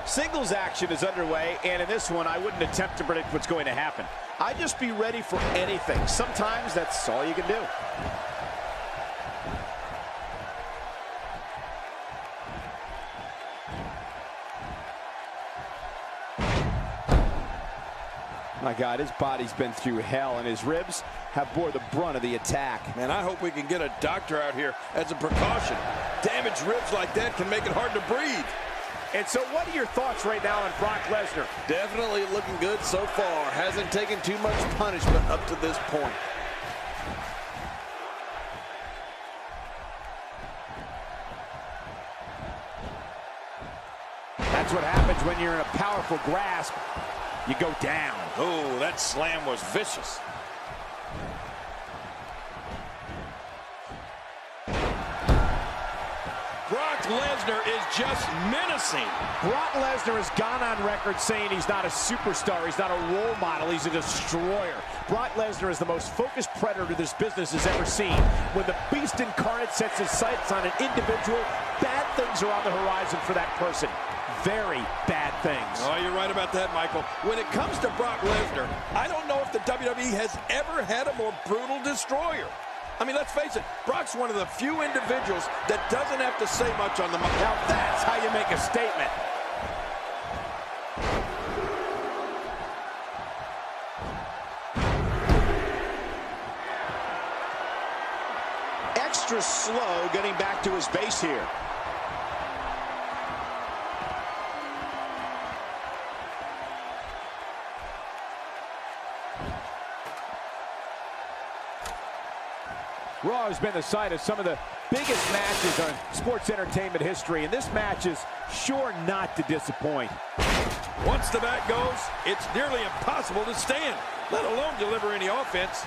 Singles action is underway, and in this one, I wouldn't attempt to predict what's going to happen. I'd just be ready for anything. Sometimes that's all you can do. My God, his body's been through hell, and his ribs have bore the brunt of the attack. Man, I hope we can get a doctor out here as a precaution. Damaged ribs like that can make it hard to breathe. And so what are your thoughts right now on Brock Lesnar? Definitely looking good so far. Hasn't taken too much punishment up to this point. That's what happens when you're in a powerful grasp. You go down. Oh, that slam was vicious. Brock Lesnar is just menacing. Brock Lesnar has gone on record saying he's not a superstar, he's not a role model, he's a destroyer. Brock Lesnar is the most focused predator this business has ever seen. When the beast incarnate sets his sights on an individual, bad things are on the horizon for that person. Very bad things. Oh, you're right about that, Michael. When it comes to Brock Lesnar, I don't know if the WWE has ever had a more brutal destroyer. I mean, let's face it, Brock's one of the few individuals that doesn't have to say much on the mic. Now that's how you make a statement. Extra slow getting back to his base here. Raw has been the site of some of the biggest matches on sports entertainment history, and this match is sure not to disappoint. Once the bat goes, it's nearly impossible to stand, let alone deliver any offense.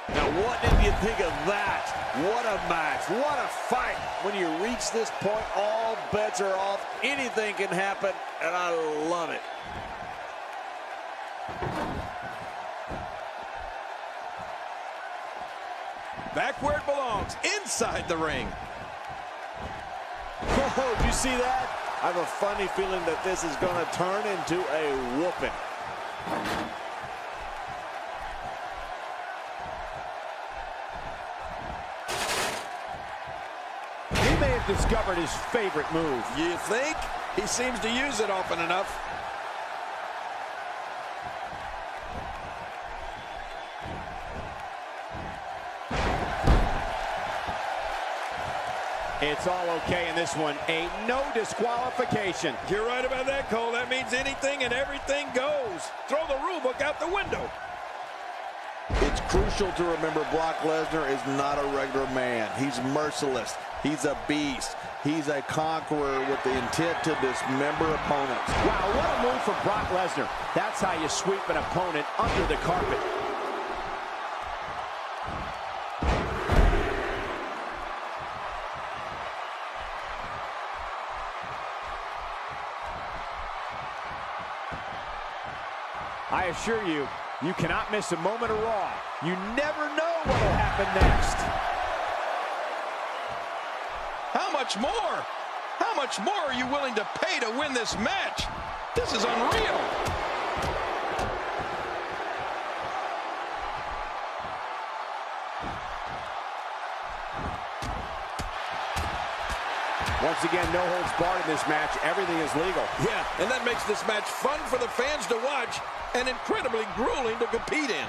Now, what did you think of that? What a match. What a fight. When you reach this point, all bets are off. Anything can happen, and I love it. Back where it belongs, inside the ring. Oh, did you see that? I have a funny feeling that this is going to turn into a whooping. He may have discovered his favorite move. You think? He seems to use it often enough. It's all okay in this one. A no disqualification. You're right about that, Cole. That means anything and everything goes. Throw the rule book out the window. It's crucial to remember Brock Lesnar is not a regular man. He's merciless. He's a beast. He's a conqueror with the intent to dismember opponents. Wow, what a move from Brock Lesnar. That's how you sweep an opponent under the carpet. I assure you, you cannot miss a moment of Raw. You never know what will happen next. How much more? How much more are you willing to pay to win this match? This is unreal. Once again, no holds barred in this match. Everything is legal. Yeah, and that makes this match fun for the fans to watch and incredibly grueling to compete in.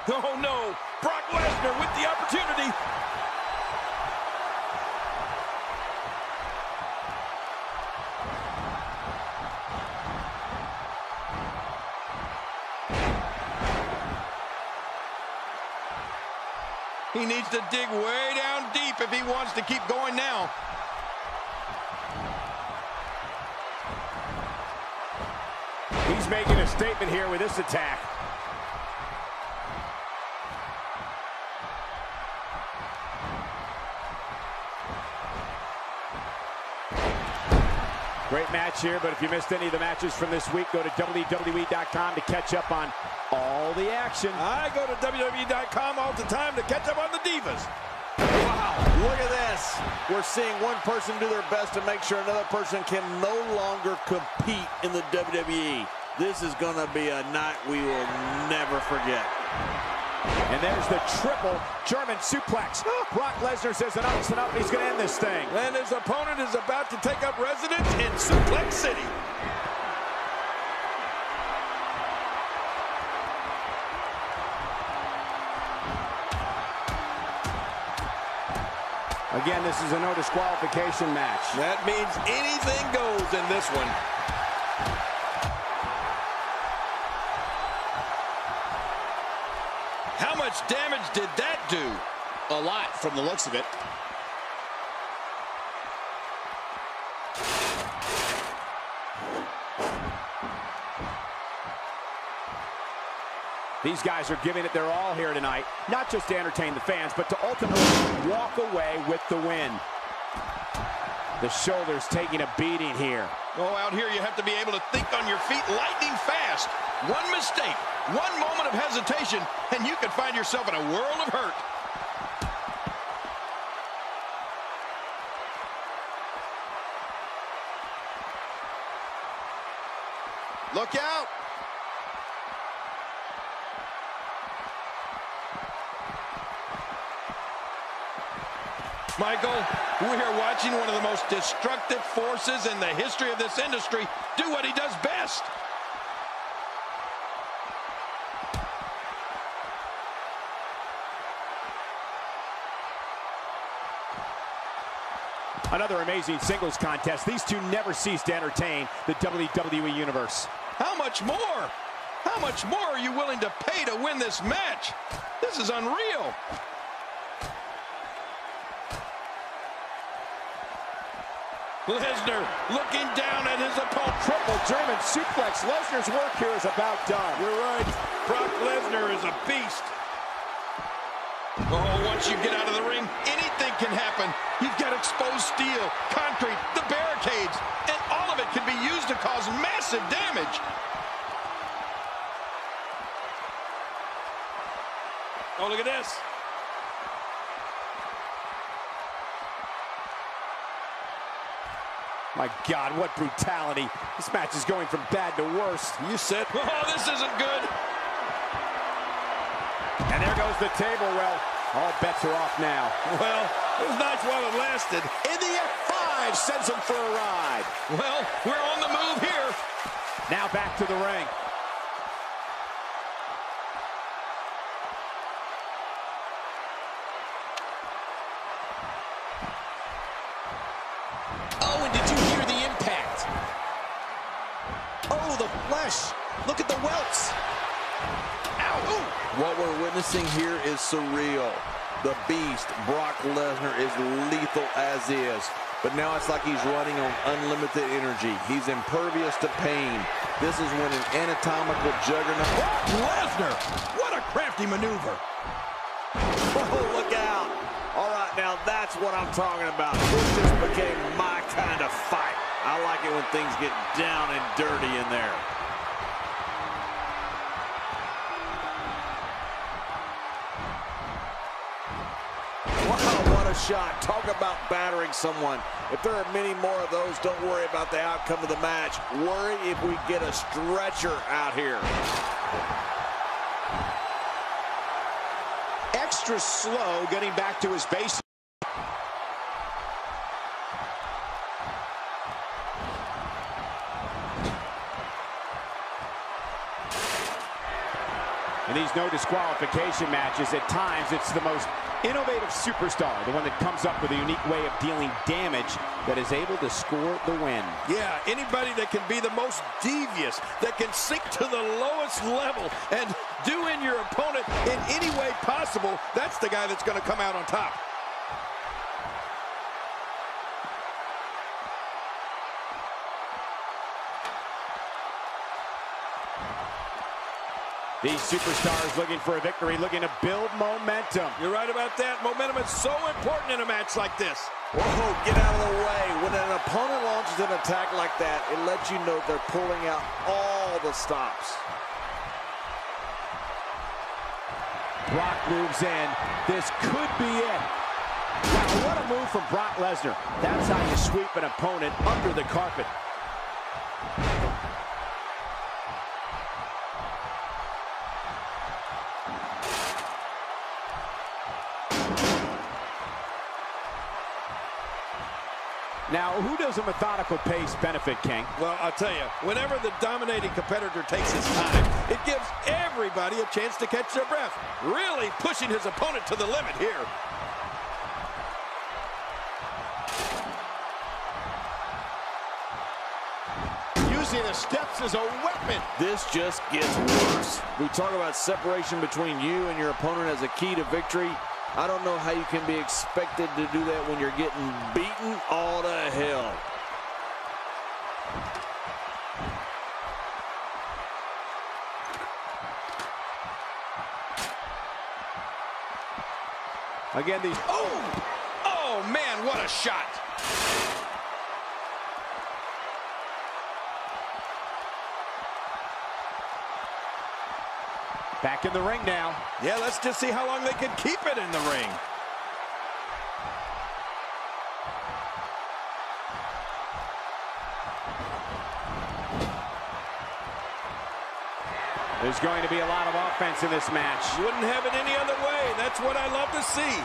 Oh no, Brock Lesnar with the opportunity. He needs to dig way down deep if he wants to keep going now. He's making a statement here with this attack. Great match here, but if you missed any of the matches from this week, go to WWE.com to catch up on all all the action. I go to WWE.com all the time to catch up on the Divas. Wow, look at this. We're seeing one person do their best to make sure another person can no longer compete in the WWE. This is going to be a night we will never forget. And there's the triple German suplex. Brock Lesnar says enough's enough. He's going to end this thing. And his opponent is about to take up residence in Suplex City. Again, this is a no disqualification match. That means anything goes in this one. How much damage did that do? A lot from the looks of it. These guys are giving it their all here tonight, not just to entertain the fans, but to ultimately walk away with the win. The shoulders taking a beating here. Oh, out here you have to be able to think on your feet lightning fast. One mistake, one moment of hesitation, and you could find yourself in a world of hurt. Look out! Michael, we are watching one of the most destructive forces in the history of this industry do what he does best. Another amazing singles contest. These two never cease to entertain the WWE Universe. How much more? How much more are you willing to pay to win this match? This is unreal. Lesnar looking down at his opponent. Triple German suplex. Lesnar's work here is about done. You're right. Brock Lesnar is a beast. Oh, once you get out of the ring, anything can happen. You've got exposed steel, concrete, the barricades, and all of it can be used to cause massive damage. Oh, look at this. My God, what brutality. This match is going from bad to worse. You said, oh, this isn't good. And there goes the table. Well, all bets are off now. Well, it was nice while it lasted. And the F5 sends him for a ride. Well, we're on the move here. Now back to the ring. Oh, and did you hear the impact? Oh, the flesh. Look at the welts. Ow. Ooh. What we're witnessing here is surreal. The beast, Brock Lesnar, is lethal as is. But now it's like he's running on unlimited energy. He's impervious to pain. This is when an anatomical juggernaut... Brock Lesnar! What a crafty maneuver. Oh, look out. All right, now that's what I'm talking about. This just became my kind of fight. I like it when things get down and dirty in there. Wow, what a shot. Talk about battering someone. If there are many more of those, don't worry about the outcome of the match. Worry if we get a stretcher out here. Extra slow getting back to his base. In these no disqualification matches, at times it's the most innovative superstar, the one that comes up with a unique way of dealing damage that is able to score the win. Yeah, anybody that can be the most devious, that can sink to the lowest level and do in your opponent in any way possible, that's the guy that's going to come out on top. These superstars looking for a victory, looking to build momentum. You're right about that. Momentum is so important in a match like this. Whoa, get out of the way. When an opponent launches an attack like that, it lets you know they're pulling out all the stops. Brock moves in. This could be it. Wow, what a move from Brock Lesnar. That's how you sweep an opponent under the carpet. Now, who does a methodical pace benefit, King? Well, I'll tell you, whenever the dominating competitor takes his time, it gives everybody a chance to catch their breath. Really pushing his opponent to the limit here. Using the steps as a weapon. This just gets worse. We talk about separation between you and your opponent as a key to victory. I don't know how you can be expected to do that when you're getting beaten all to hell. Again, these... Oh, man, what a shot. Back in the ring now. Yeah, let's just see how long they can keep it in the ring. There's going to be a lot of offense in this match. Wouldn't have it any other way. That's what I love to see.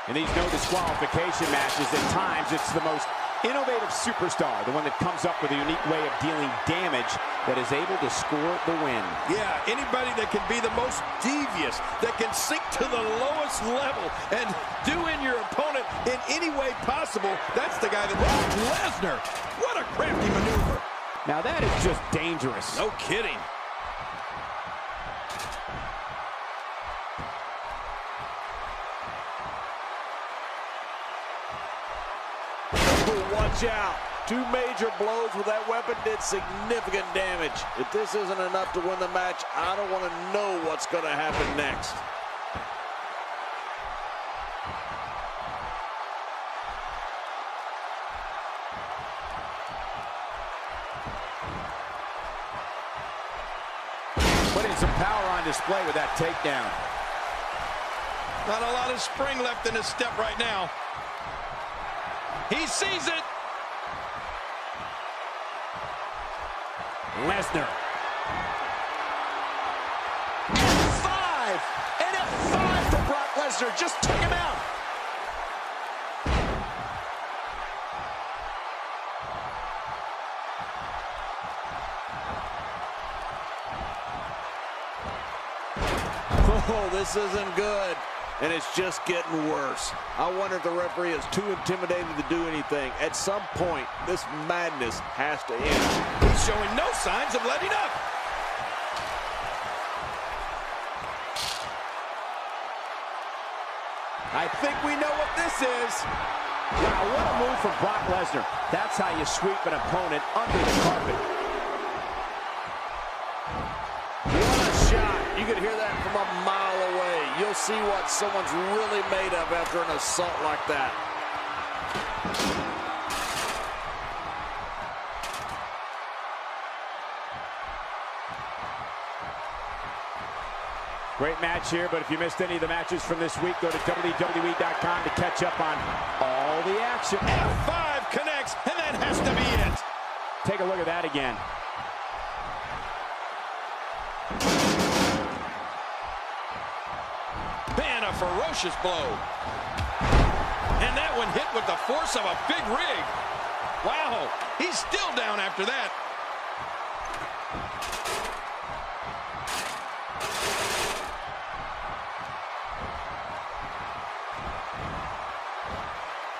In these no disqualification matches, at times it's the most innovative superstar, the one that comes up with a unique way of dealing damage that is able to score the win. Yeah, anybody that can be the most devious, that can sink to the lowest level and do in your opponent in any way possible, that's the guy that... Lesnar! What a crafty maneuver. Now that is just dangerous. No kidding. Watch out. Two major blows with that weapon did significant damage. If this isn't enough to win the match, I don't want to know what's going to happen next. Putting some power on display with that takedown. Not a lot of spring left in his step right now. He sees it. Lesnar. F5! And F5 for Brock Lesnar. Just took him out. Oh, this isn't good. And it's just getting worse. I wonder if the referee is too intimidated to do anything. At some point, this madness has to end. He's showing no signs of letting up. I think we know what this is. Wow, what a move from Brock Lesnar. That's how you sweep an opponent under the carpet. What a shot. You can hear that from a mile away. You'll see what someone's really made of after an assault like that. Great match here, but if you missed any of the matches from this week, go to WWE.com to catch up on all the action. F5 connects, and that has to be it. Take a look at that again. Man, a ferocious blow. And that one hit with the force of a big rig. Wow, he's still down after that.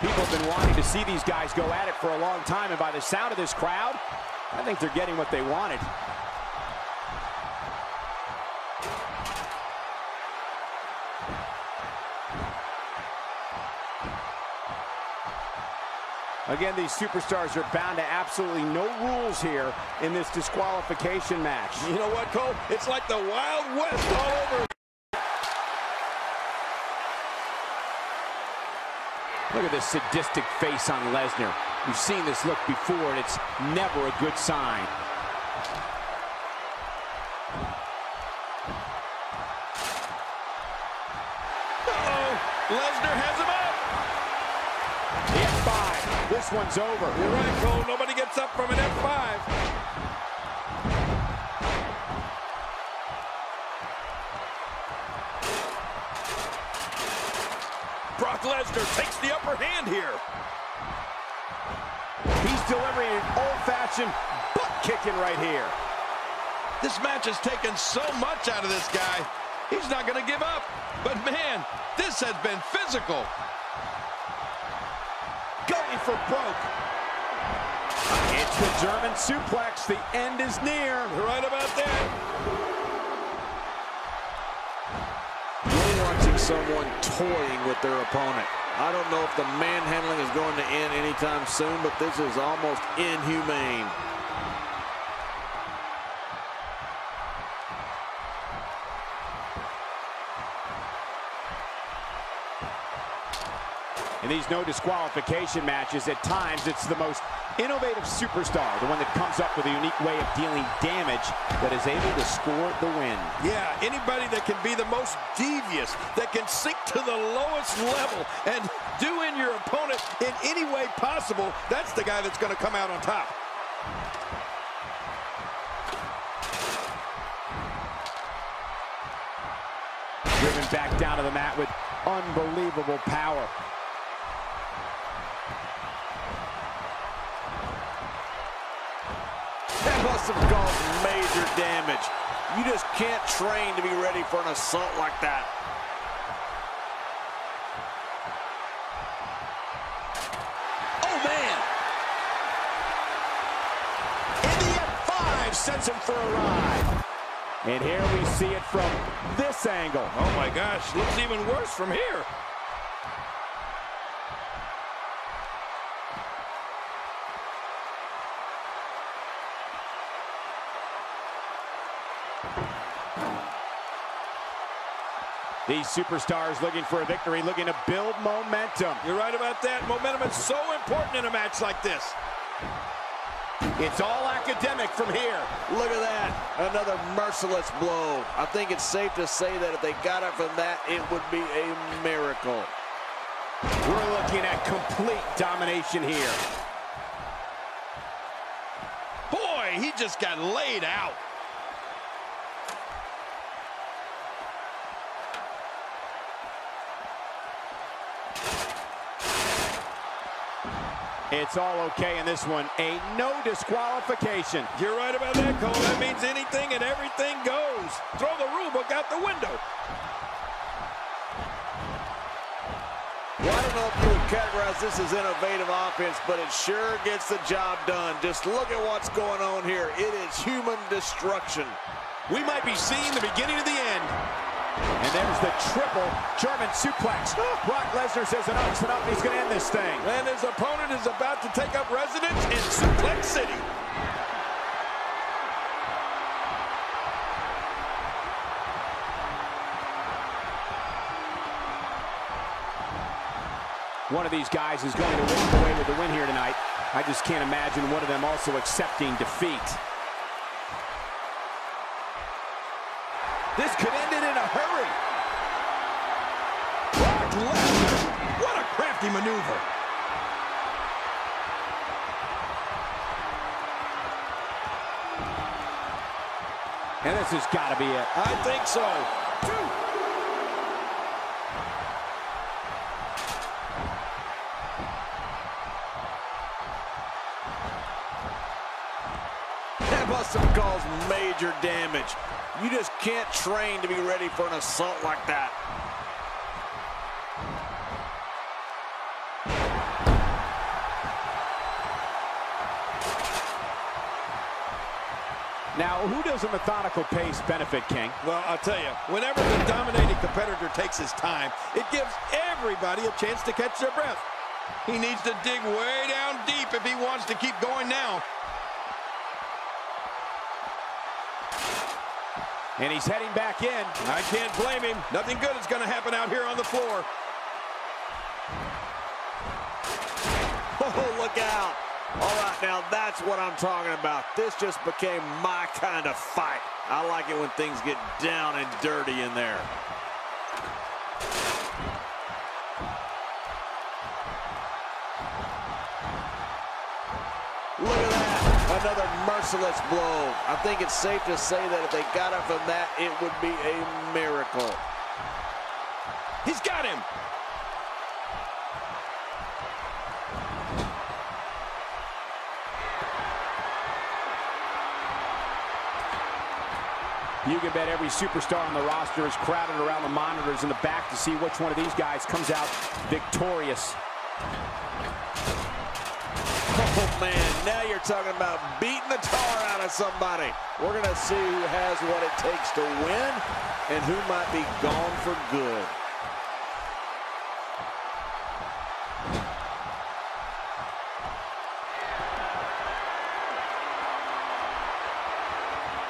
People have been wanting to see these guys go at it for a long time, and by the sound of this crowd, I think they're getting what they wanted. Again, these superstars are bound to absolutely no rules here in this disqualification match. You know what, Cole? It's like the Wild West all over. Look at this sadistic face on Lesnar. We've seen this look before, and it's never a good sign. Lesnar has him up. The F5. This one's over. You're right, Cole. Nobody gets up from an F5. Brock Lesnar takes the upper hand here. He's delivering an old-fashioned butt kicking right here. This match has taken so much out of this guy. He's not going to give up. But, man, this has been physical. Going for broke. It's the German suplex. The end is near. You're right about that. We're watching someone toying with their opponent. I don't know if the manhandling is going to end anytime soon, but this is almost inhumane. In these no disqualification matches, at times it's the most innovative superstar, the one that comes up with a unique way of dealing damage that is able to score the win. Yeah, anybody that can be the most devious, that can sink to the lowest level and do in your opponent in any way possible, that's the guy that's going to come out on top. Driven back down to the mat with unbelievable power. That must have caused major damage. You just can't train to be ready for an assault like that. Oh, man. And the F5 sends him for a ride. And here we see it from this angle. Oh, my gosh, looks even worse from here. These superstars looking for a victory, looking to build momentum. You're right about that. Momentum is so important in a match like this. It's all academic from here. Look at that. Another merciless blow. I think it's safe to say that if they got it from that, it would be a miracle. We're looking at complete domination here. Boy, he just got laid out. It's all okay in this one. A no disqualification. You're right about that, Cole. That means anything and everything goes. Throw the rule book out the window. Well, I don't know if you would categorize this as innovative offense, but it sure gets the job done. Just look at what's going on here. It is human destruction. We might be seeing the beginning of the end. And there's the triple German suplex. Brock Lesnar says enough's enough. He's going to end this thing. And his opponent is about to take up residence in Suplex City. One of these guys is going to walk away with the win here tonight. I just can't imagine one of them also accepting defeat. This could end it in a hurry. Brock Lesnar, what a crafty maneuver. And this has got to be it. I think so. That must have caused major damage. You just can't train to be ready for an assault like that. Now, who does a methodical pace benefit, King? Well, I'll tell you, whenever the dominating competitor takes his time, it gives everybody a chance to catch their breath. He needs to dig way down deep if he wants to keep going now. And he's heading back in. I can't blame him. Nothing good is going to happen out here on the floor. Oh, look out. All right, now that's what I'm talking about. This just became my kind of fight. I like it when things get down and dirty in there. Look at that. Another merciless blow. I think it's safe to say that if they got up from that, it would be a miracle. He's got him. You can bet every superstar on the roster is crowded around the monitors in the back to see which one of these guys comes out victorious. Oh, man, now you're talking about beating the tar out of somebody. We're going to see who has what it takes to win and who might be gone for good.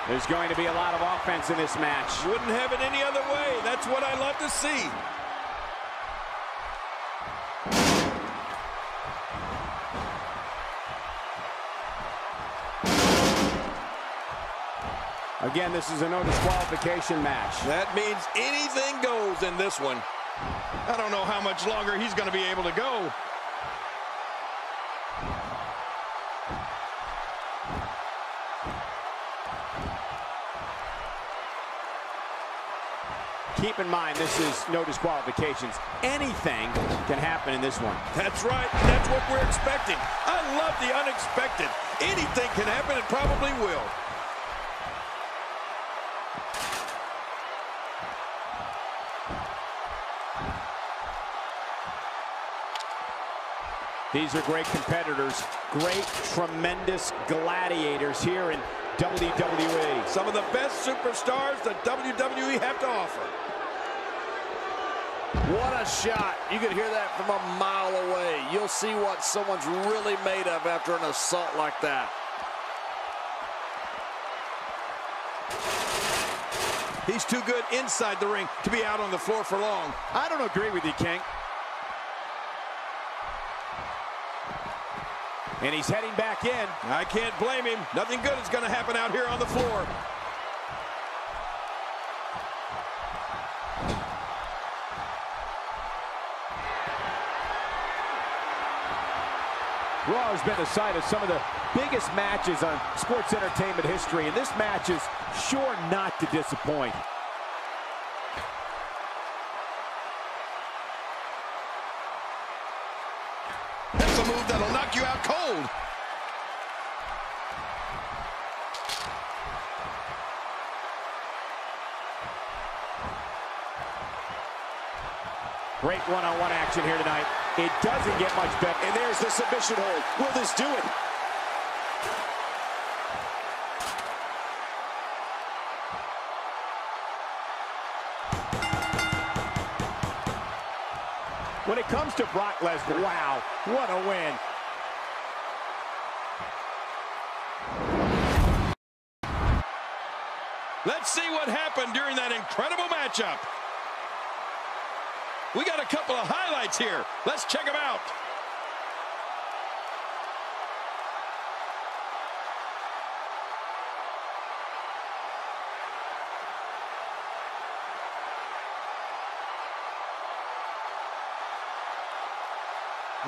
There's going to be a lot of offense in this match. Wouldn't have it any other way. That's what I love to see. Again, this is a no disqualification match. That means anything goes in this one. I don't know how much longer he's going to be able to go. Keep in mind, this is no disqualifications. Anything can happen in this one. That's right. That's what we're expecting. I love the unexpected. Anything can happen and probably will. These are great competitors, great, tremendous gladiators here in WWE. Some of the best superstars that WWE have to offer. What a shot. You could hear that from a mile away. You'll see what someone's really made of after an assault like that. He's too good inside the ring to be out on the floor for long. I don't agree with you, King. And he's heading back in. I can't blame him. Nothing good is going to happen out here on the floor. Raw has been the site of some of the biggest matches on sports entertainment history, and this match is sure not to disappoint. That's a move that'll knock you out cold. Great one-on-one action here tonight. It doesn't get much better. And there's the submission hold. Will this do it? When it comes to Brock Lesnar, wow, what a win. Let's see what happened during that incredible matchup. We got a couple of highlights here. Let's check them out.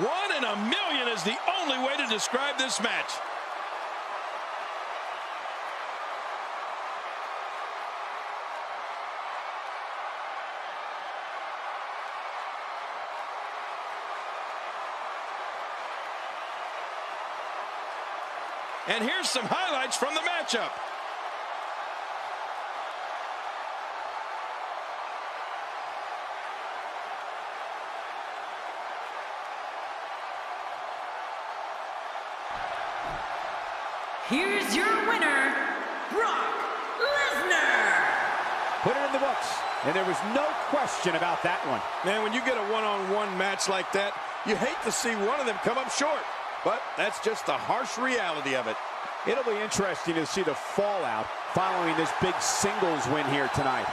One in a million is the only way to describe this match. And here's some highlights from the matchup. Here's your winner, Brock Lesnar. Put it in the books, and there was no question about that one. Man, when you get a one-on-one match like that, you hate to see one of them come up short. But that's just the harsh reality of it. It'll be interesting to see the fallout following this big singles win here tonight.